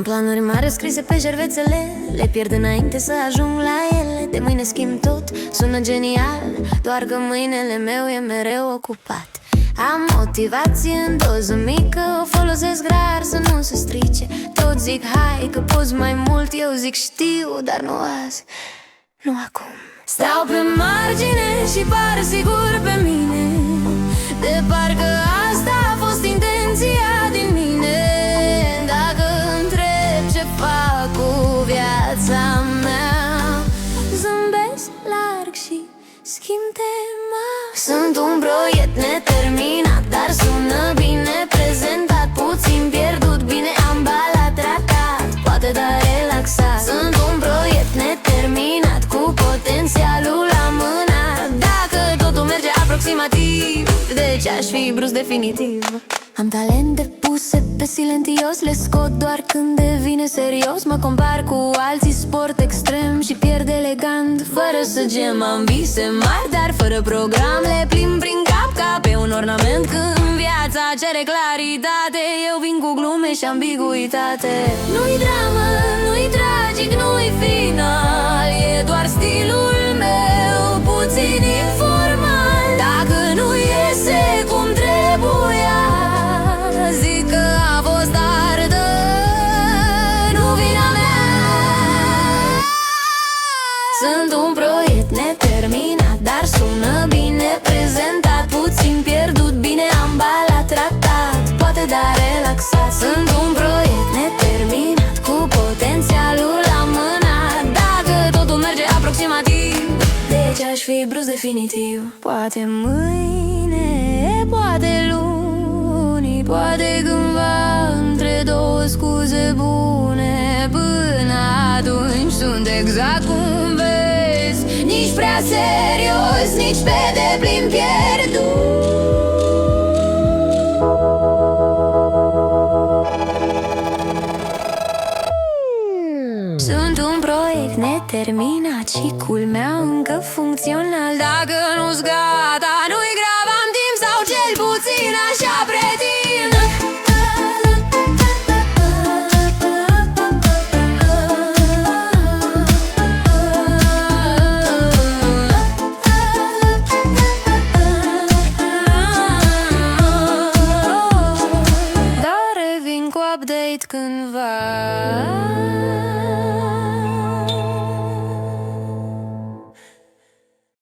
Am planuri mari scrise pe șervețele, le pierd înainte să ajung la ele. De mâine schimb tot, sună genial, doar că mâinele meu e mereu ocupat. Am motivație în doză mică, o folosesc rar să nu se strice. Toți zic hai că poți mai mult, eu zic știu, dar nu azi, nu acum. Stau pe margine și par sigur pe mine, de parcă asta a fost intenția din mine. Dacă întreb ce fac cu viața mea, zâmbesc larg și schimb tema. Sunt un proiect neterminat, dar sună bine prezentat, puțin pierdut, bine ambalat, tratat, poate dar relaxat. Sunt un proiect neterminat, cu potențialul la mână. Dacă totul merge aproximativ, deci aș fi brusc definitiv. Am talente puse pe silențios, le scot doar când devine serios. Mă compar cu alții, sport extrem și pierd elegant, fără să gem. Am vise mari, dar fără program, le plimb prin cap ca pe un ornament. Când viața cere claritate, eu vin cu glume și ambiguitate. Nu-i dramă, nu-i tragic, nu-i final, e doar stilul meu, puțin informal. Dacă nu iese cum trebuia, zic că a fost ardă, nu vina mea. Sunt un proiect neterminat, dar sună bine prezentat, puțin pierdut, bine ambalat, tratat, poate dar relaxat. Sunt un proiect neterminat, cu potențialul la mână. Dacă totul merge aproximativ, deci aș fi brusc definitiv. Poate mâine, poate luni, poate cândva, între două scuze bune. Până atunci sunt exact cum vezi, nici prea serios, nici pe deplin pierdut. Sunt un proiect neterminat și culmea încă funcțional. Dacă nu-s gata, nu-i grav, am timp sau cel puțin așa